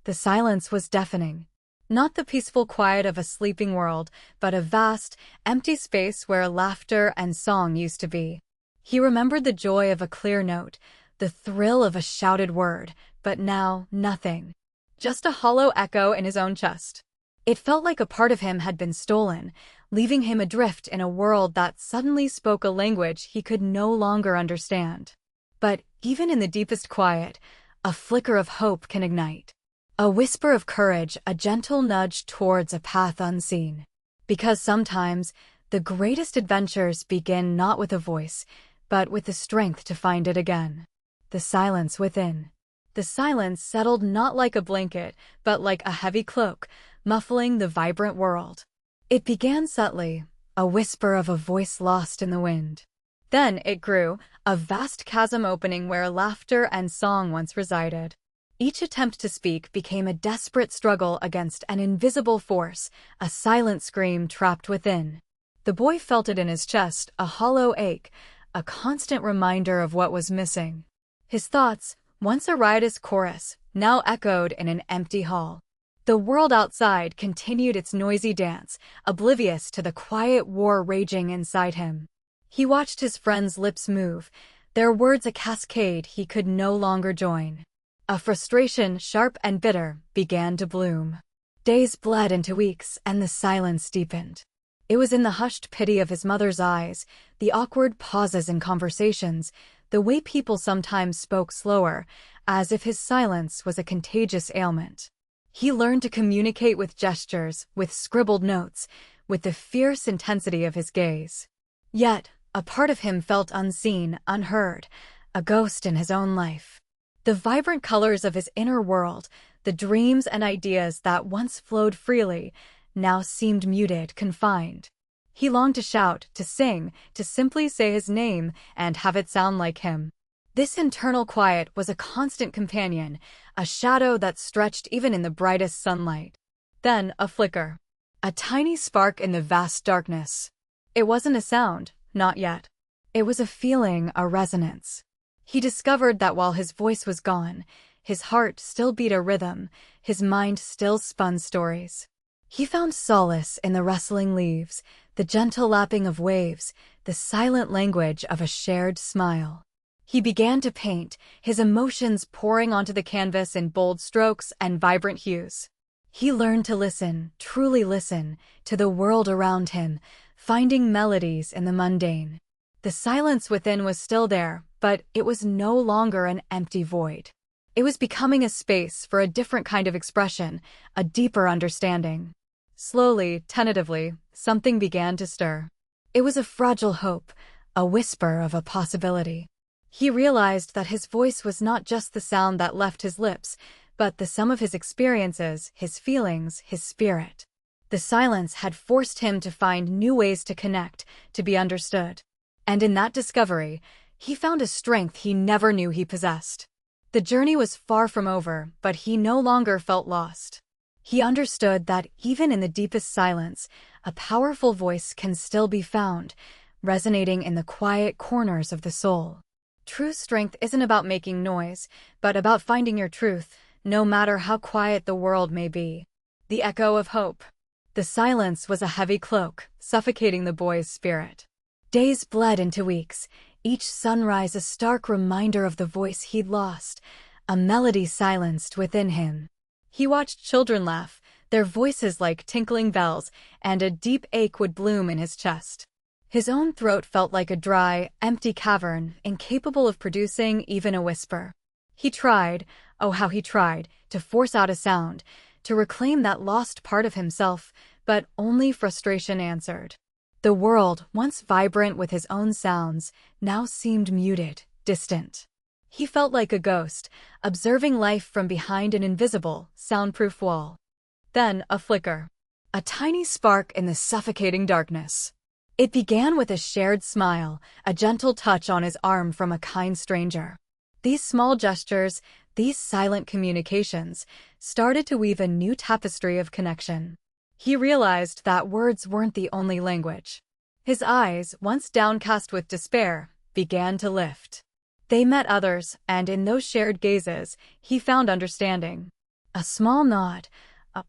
The silence was deafening. Not the peaceful quiet of a sleeping world, but a vast, empty space where laughter and song used to be. He remembered the joy of a clear note, the thrill of a shouted word, but now nothing. Just a hollow echo in his own chest. It felt like a part of him had been stolen, leaving him adrift in a world that suddenly spoke a language he could no longer understand. But even in the deepest quiet, a flicker of hope can ignite. A whisper of courage, a gentle nudge towards a path unseen. Because sometimes, the greatest adventures begin not with a voice, but with the strength to find it again. The silence within. The silence settled not like a blanket, but like a heavy cloak, muffling the vibrant world. It began subtly, a whisper of a voice lost in the wind. Then it grew, a vast chasm opening where laughter and song once resided. Each attempt to speak became a desperate struggle against an invisible force, a silent scream trapped within. The boy felt it in his chest, a hollow ache, a constant reminder of what was missing. His thoughts, once a riotous chorus, now echoed in an empty hall. The world outside continued its noisy dance, oblivious to the quiet war raging inside him. He watched his friends' lips move, their words a cascade he could no longer join. A frustration, sharp and bitter, began to bloom. Days bled into weeks, and the silence deepened. It was in the hushed pity of his mother's eyes, the awkward pauses in conversations, the way people sometimes spoke slower, as if his silence was a contagious ailment. He learned to communicate with gestures, with scribbled notes, with the fierce intensity of his gaze. Yet, a part of him felt unseen, unheard, a ghost in his own life. The vibrant colors of his inner world, the dreams and ideas that once flowed freely, now seemed muted, confined. He longed to shout, to sing, to simply say his name and have it sound like him. This internal quiet was a constant companion, a shadow that stretched even in the brightest sunlight. Then a flicker. A tiny spark in the vast darkness. It wasn't a sound, not yet. It was a feeling, a resonance. He discovered that while his voice was gone, his heart still beat a rhythm, his mind still spun stories. He found solace in the rustling leaves, the gentle lapping of waves, the silent language of a shared smile. He began to paint, his emotions pouring onto the canvas in bold strokes and vibrant hues. He learned to listen, truly listen, to the world around him, finding melodies in the mundane. The silence within was still there, but it was no longer an empty void. It was becoming a space for a different kind of expression, a deeper understanding. Slowly, tentatively, something began to stir. It was a fragile hope, a whisper of a possibility. He realized that his voice was not just the sound that left his lips, but the sum of his experiences, his feelings, his spirit. The silence had forced him to find new ways to connect, to be understood. And in that discovery, he found a strength he never knew he possessed. The journey was far from over, but he no longer felt lost. He understood that even in the deepest silence, a powerful voice can still be found, resonating in the quiet corners of the soul. True strength isn't about making noise, but about finding your truth, no matter how quiet the world may be. The echo of hope. The silence was a heavy cloak, suffocating the boy's spirit. Days bled into weeks, each sunrise a stark reminder of the voice he'd lost, a melody silenced within him. He watched children laugh, their voices like tinkling bells, and a deep ache would bloom in his chest. His own throat felt like a dry, empty cavern, incapable of producing even a whisper. He tried, oh how he tried, to force out a sound, to reclaim that lost part of himself, but only frustration answered. The world, once vibrant with his own sounds, now seemed muted, distant. He felt like a ghost, observing life from behind an invisible, soundproof wall. Then a flicker. A tiny spark in the suffocating darkness. It began with a shared smile, a gentle touch on his arm from a kind stranger. These small gestures, these silent communications, started to weave a new tapestry of connection. He realized that words weren't the only language. His eyes, once downcast with despair, began to lift. They met others, and in those shared gazes, he found understanding. A small nod,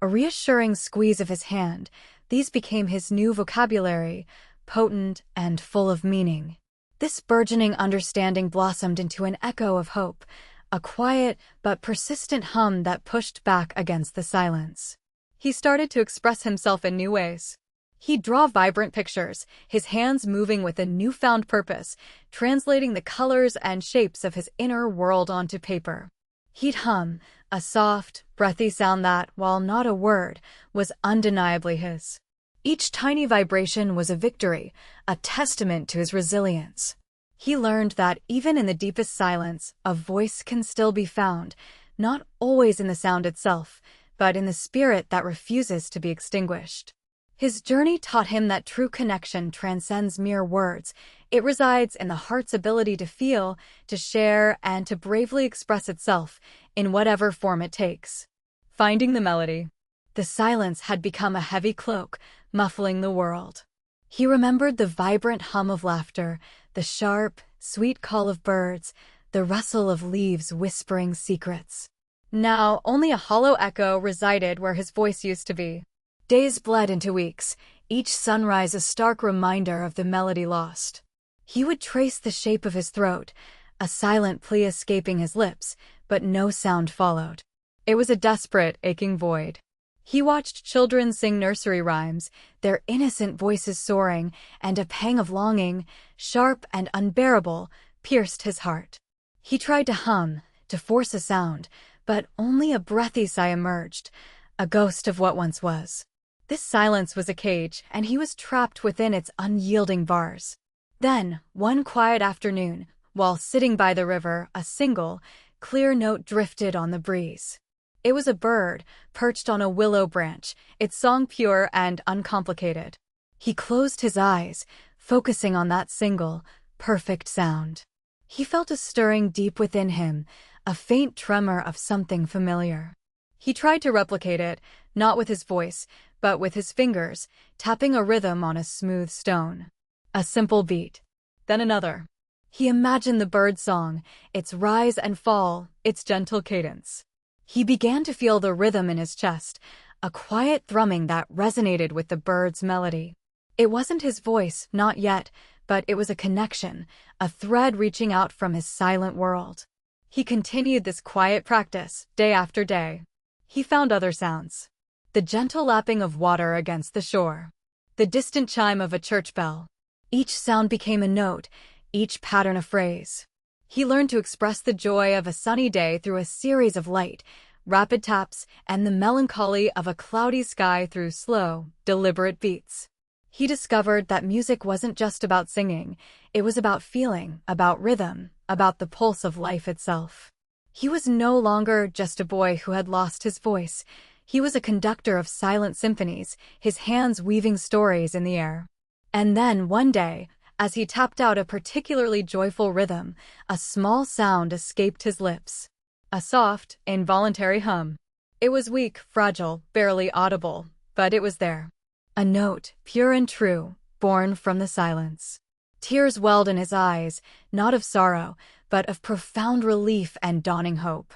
a reassuring squeeze of his hand, these became his new vocabulary, potent and full of meaning. This burgeoning understanding blossomed into an echo of hope, a quiet but persistent hum that pushed back against the silence. He started to express himself in new ways. He'd draw vibrant pictures, his hands moving with a newfound purpose, translating the colors and shapes of his inner world onto paper. He'd hum, a soft, breathy sound that, while not a word, was undeniably his. Each tiny vibration was a victory, a testament to his resilience. He learned that even in the deepest silence, a voice can still be found, not always in the sound itself, but in the spirit that refuses to be extinguished. His journey taught him that true connection transcends mere words. It resides in the heart's ability to feel, to share, and to bravely express itself, in whatever form it takes. Finding the melody. The silence had become a heavy cloak, muffling the world. He remembered the vibrant hum of laughter, the sharp, sweet call of birds, the rustle of leaves whispering secrets. Now, only a hollow echo resided where his voice used to be. Days bled into weeks, each sunrise a stark reminder of the melody lost. He would trace the shape of his throat, a silent plea escaping his lips, but no sound followed. It was a desperate, aching void. He watched children sing nursery rhymes, their innocent voices soaring, and a pang of longing, sharp and unbearable, pierced his heart. He tried to hum, to force a sound, but only a breathy sigh emerged, a ghost of what once was. This silence was a cage, and he was trapped within its unyielding bars. Then, one quiet afternoon, while sitting by the river, a single, clear note drifted on the breeze. It was a bird, perched on a willow branch, its song pure and uncomplicated. He closed his eyes, focusing on that single, perfect sound. He felt a stirring deep within him, a faint tremor of something familiar. He tried to replicate it, not with his voice, but with his fingers, tapping a rhythm on a smooth stone. A simple beat. Then another. He imagined the bird's song, its rise and fall, its gentle cadence. He began to feel the rhythm in his chest, a quiet thrumming that resonated with the bird's melody. It wasn't his voice, not yet, but it was a connection, a thread reaching out from his silent world. He continued this quiet practice, day after day. He found other sounds. The gentle lapping of water against the shore. The distant chime of a church bell. Each sound became a note, each pattern a phrase. He learned to express the joy of a sunny day through a series of light, rapid taps, and the melancholy of a cloudy sky through slow, deliberate beats. He discovered that music wasn't just about singing, it was about feeling, about rhythm, about the pulse of life itself. He was no longer just a boy who had lost his voice. He was a conductor of silent symphonies, his hands weaving stories in the air. And then, one day, as he tapped out a particularly joyful rhythm, a small sound escaped his lips. A soft, involuntary hum. It was weak, fragile, barely audible, but it was there. A note, pure and true, born from the silence. Tears welled in his eyes, not of sorrow, but of profound relief and dawning hope.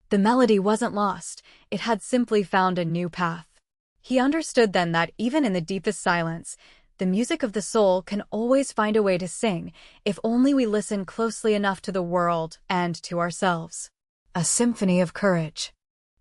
The melody wasn't lost, it had simply found a new path. He understood then that even in the deepest silence, the music of the soul can always find a way to sing, if only we listen closely enough to the world and to ourselves. A symphony of courage.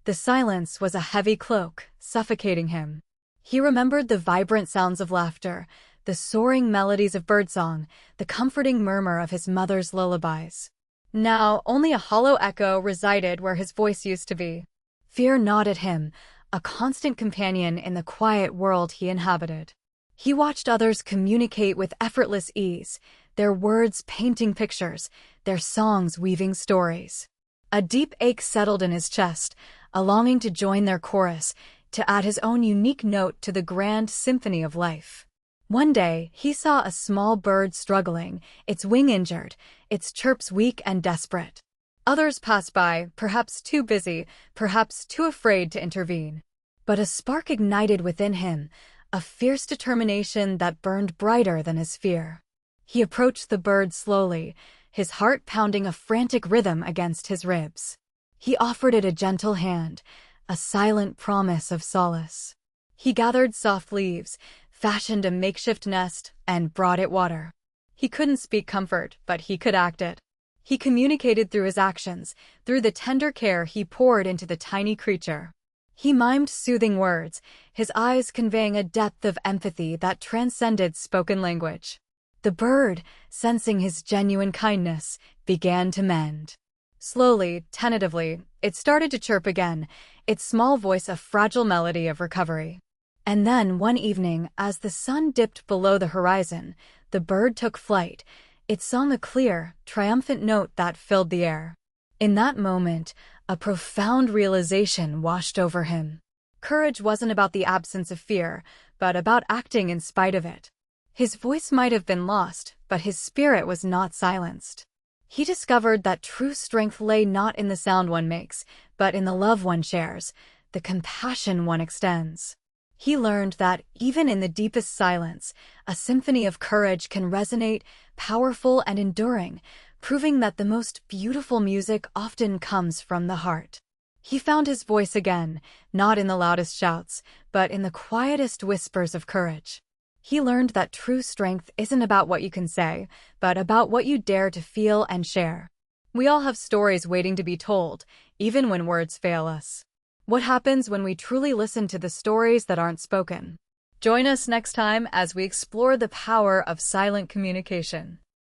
The silence was a heavy cloak, suffocating him. He remembered the vibrant sounds of laughter, the soaring melodies of birdsong, the comforting murmur of his mother's lullabies. Now, only a hollow echo resided where his voice used to be. Fear gnawed at him, a constant companion in the quiet world he inhabited. He watched others communicate with effortless ease, their words painting pictures, their songs weaving stories. A deep ache settled in his chest, a longing to join their chorus, to add his own unique note to the grand symphony of life. One day, he saw a small bird struggling, its wing injured, its chirps weak and desperate. Others passed by, perhaps too busy, perhaps too afraid to intervene. But a spark ignited within him, a fierce determination that burned brighter than his fear. He approached the bird slowly, his heart pounding a frantic rhythm against his ribs. He offered it a gentle hand, a silent promise of solace. He gathered soft leaves, fashioned a makeshift nest, and brought it water. He couldn't speak comfort, but he could act it. He communicated through his actions, through the tender care he poured into the tiny creature. He mimed soothing words, his eyes conveying a depth of empathy that transcended spoken language. The bird, sensing his genuine kindness, began to mend. Slowly, tentatively, it started to chirp again, its small voice a fragile melody of recovery. And then, one evening, as the sun dipped below the horizon, the bird took flight, its song a clear, triumphant note that filled the air. In that moment, a profound realization washed over him. Courage wasn't about the absence of fear, but about acting in spite of it. His voice might have been lost, but his spirit was not silenced. He discovered that true strength lay not in the sound one makes, but in the love one shares, the compassion one extends. He learned that, even in the deepest silence, a symphony of courage can resonate, powerful and enduring, proving that the most beautiful music often comes from the heart. He found his voice again, not in the loudest shouts, but in the quietest whispers of courage. He learned that true strength isn't about what you can say, but about what you dare to feel and share. We all have stories waiting to be told, even when words fail us. What happens when we truly listen to the stories that aren't spoken? Join us next time as we explore the power of silent communication.